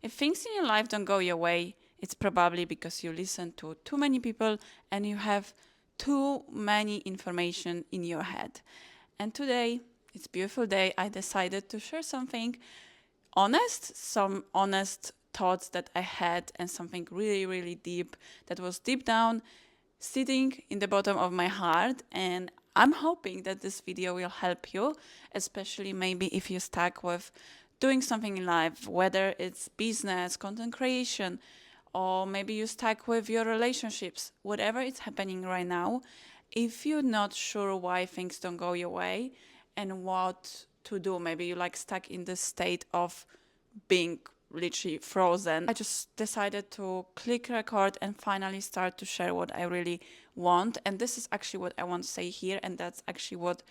If things in your life don't go your way, it's probably because you listen to too many people and you have too many information in your head. And today, it's a beautiful day, I decided to share something honest, some honest thoughts that I had, and something really, really deep that was deep down sitting in the bottom of my heart. And I'm hoping that this video will help you, especially maybe if you're stuck with doing something in life, whether it's business, content creation, or maybe you're stuck with your relationships, whatever is happening right now. If you're not sure why things don't go your way and what to do, maybe you're like stuck in the state of being literally frozen. I just decided to click record and finally start to share what I really want. And this is actually what I want to say here, and that's actually what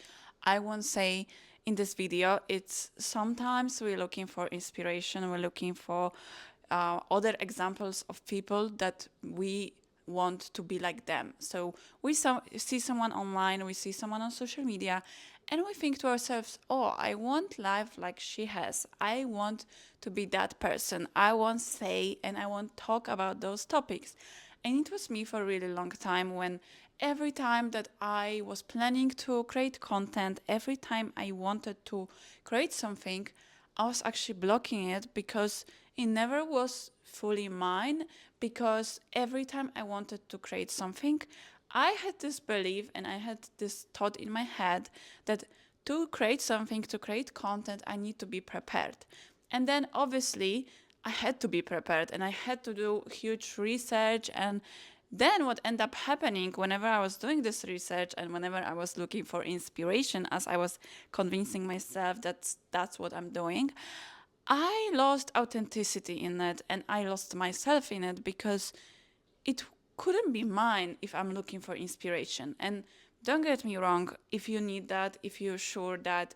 I want to say in this video. It's sometimes we're looking for inspiration, we're looking for other examples of people that we want to be like them. So we see someone online, we see someone on social media, and we think to ourselves, oh, I want life like she has. I want to be that person. I want say and I want talk about those topics. And it was me for a really long time when every time that I was planning to create content, every time I wanted to create something, I was actually blocking it because it never was fully mine. Because every time I wanted to create something, I had this belief and I had this thought in my head that to create something, to create content, I need to be prepared. And then obviously I had to be prepared and I had to do huge research. And then what ended up happening whenever I was doing this research and whenever I was looking for inspiration, as I was convincing myself that that's what I'm doing, I lost authenticity in it and I lost myself in it because it couldn't be mine if I'm looking for inspiration. And don't get me wrong, if you need that, if you're sure that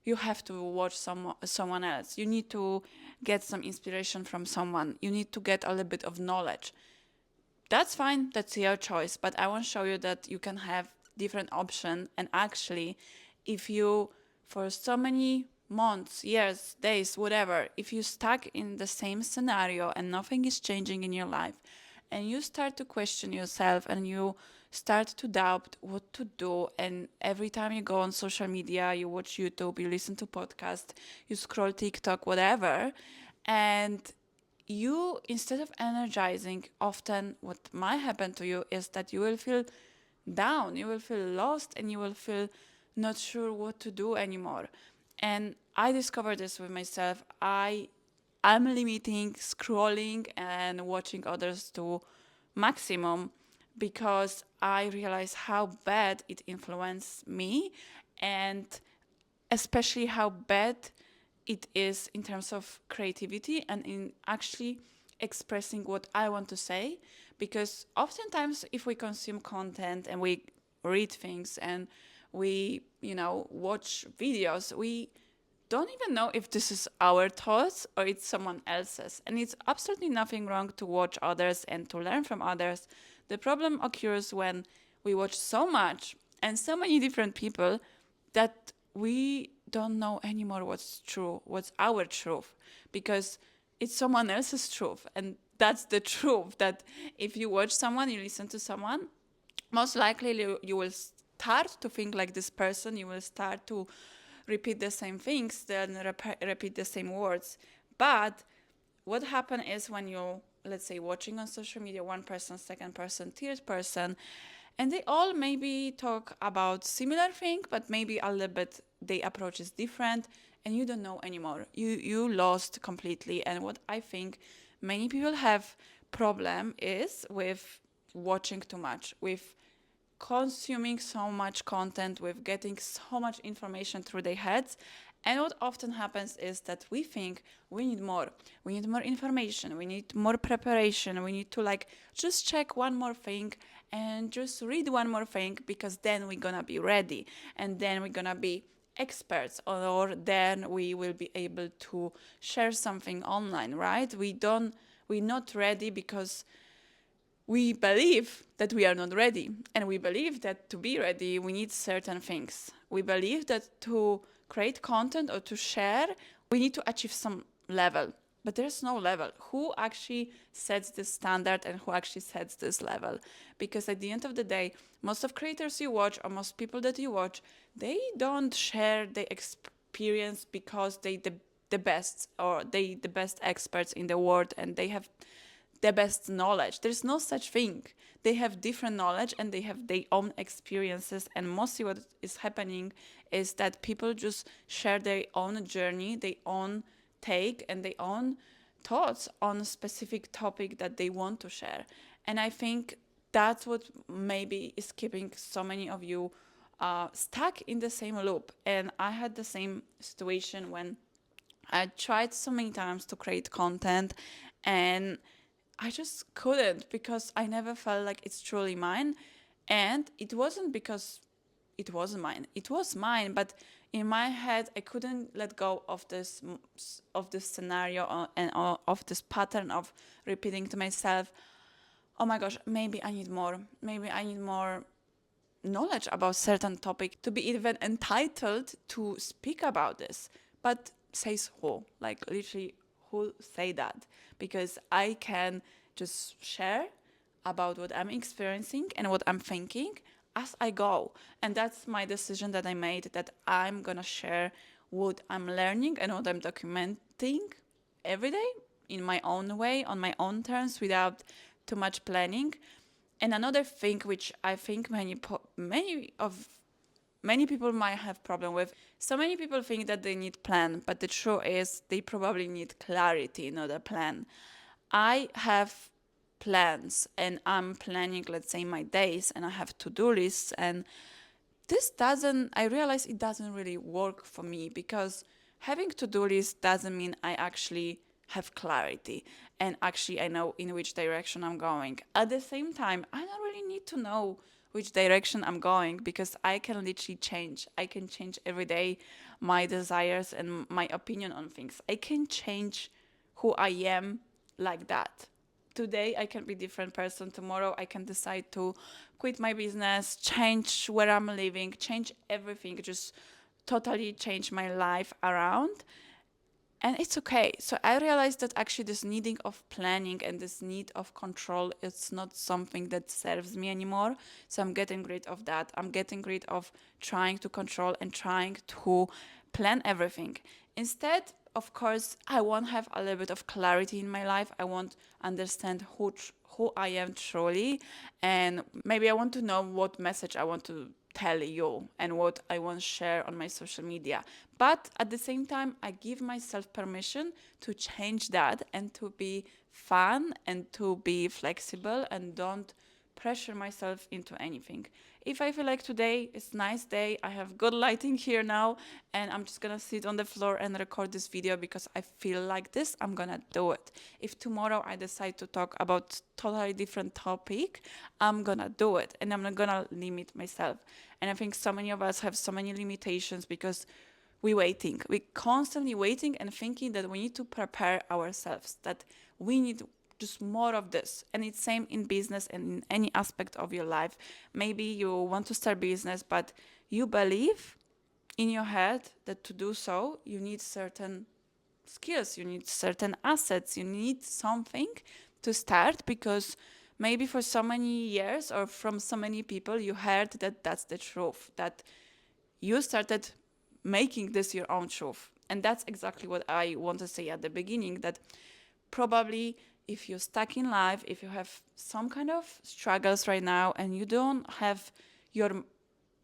you have to watch someone else, you need to get some inspiration from someone, you need to get a little bit of knowledge. That's fine, that's your choice, but I want to show you that you can have different options. And actually, if you, for so many months, years, days, whatever, if you stuck in the same scenario and nothing is changing in your life, and you start to question yourself and you start to doubt what to do, and every time you go on social media, you watch YouTube, you listen to podcasts, you scroll TikTok, whatever, and you, instead of energizing, often what might happen to you is that you will feel down, you will feel lost, and you will feel not sure what to do anymore. And I discovered this with myself. I'm limiting scrolling and watching others to maximum because I realize how bad it influenced me, and especially how bad it is in terms of creativity and in actually expressing what I want to say. Because oftentimes, if we consume content and we read things and we, watch videos, we don't even know if this is our thoughts or it's someone else's. And it's absolutely nothing wrong to watch others and to learn from others. The problem occurs when we watch so much and so many different people that we don't know anymore what's true, what's our truth, because it's someone else's truth. And that's the truth, that if you watch someone, you listen to someone, most likely you will start to think like this person, you will start to repeat the same things, then repeat the same words. But what happens is when you, let's say, watching on social media, one person, second person, third person, and they all maybe talk about similar thing, but maybe a little bit they approach is different, and you don't know anymore. You lost completely. And what I think many people have problem is with watching too much, with consuming so much content, with getting so much information through their heads. And what often happens is that we think we need more. We need more information. We need more preparation. We need to just check one more thing and just read one more thing, because then we're gonna be ready and then we're gonna be experts, or then we will be able to share something online, right? We're not ready because we believe that we are not ready. And we believe that to be ready, we need certain things. We believe that to create content or to share, we need to achieve some level. but there's no level. Who actually sets this standard and who actually sets this level? Because at the end of the day, most of creators you watch or most people that you watch, they don't share their experience because they the best or they the best experts in the world and they have the best knowledge. There's no such thing. They have different knowledge and they have their own experiences, and mostly what is happening is that people just share their own journey, their own take and their own thoughts on a specific topic that they want to share. And I think that's what maybe is keeping so many of you stuck in the same loop. And I had the same situation when I tried so many times to create content, and I just couldn't because I never felt like it's truly mine. And it wasn't because it wasn't mine. It was mine, but in my head, I couldn't let go of this scenario and of this pattern of repeating to myself, "Oh my gosh, maybe I need more. Maybe I need more knowledge about certain topic to be even entitled to speak about this." But says who? Like literally, who say that? Because I can just share about what I'm experiencing and what I'm thinking as I go. And that's my decision that I made, that I'm gonna share what I'm learning and what I'm documenting every day in my own way, on my own terms, without too much planning. And another thing which I think many people might have problem with. So many people think that they need plan, but the truth is they probably need clarity, not a plan. I have plans and I'm planning, let's say, my days, and I have to-do lists, and I realize it doesn't really work for me, because having to-do lists doesn't mean I actually have clarity and actually I know in which direction I'm going. At the same time, I don't really need to know which direction I'm going, because I can literally change. I can change every day my desires and my opinion on things. I can change who I am like that. Today I can be a different person. Tomorrow I can decide to quit my business, change where I'm living, change everything, just totally change my life around. And it's okay. So I realized that actually this needing of planning and this need of control is not something that serves me anymore. So I'm getting rid of that. I'm getting rid of trying to control and trying to plan everything. Instead, of course, I want to have a little bit of clarity in my life. I want to understand who I am truly, and maybe I want to know what message I want to tell you and what I want to share on my social media. But at the same time, I give myself permission to change that and to be fun and to be flexible and don't pressure myself into anything. If I feel like today is a nice day, I have good lighting here now, and I'm just gonna sit on the floor and record this video because I feel like this, I'm gonna do it. If tomorrow I decide to talk about totally different topic, I'm gonna do it, and I'm not gonna limit myself. And I think so many of us have so many limitations because we constantly waiting and thinking that we need to prepare ourselves, that we need just more of this. And it's same in business and in any aspect of your life. Maybe you want to start business, but you believe in your head that to do so you need certain skills, you need certain assets, you need something to start, because maybe for so many years or from so many people you heard that that's the truth, that you started making this your own truth. And that's exactly what I want to say at the beginning, that probably if you're stuck in life, if you have some kind of struggles right now and you don't have your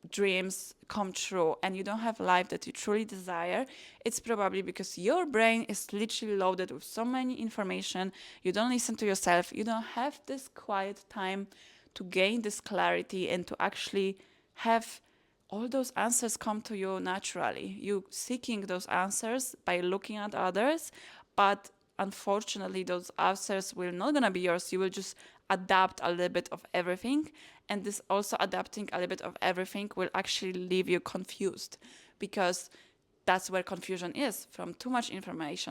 dreams come true and you don't have life that you truly desire, it's probably because your brain is literally loaded with so many information. You don't listen to yourself. You don't have this quiet time to gain this clarity and to actually have all those answers come to you naturally. You seeking those answers by looking at others, but unfortunately those answers will not gonna be yours. You will just adapt a little bit of everything, and this also adapting a little bit of everything will actually leave you confused, because that's where confusion is, from too much information.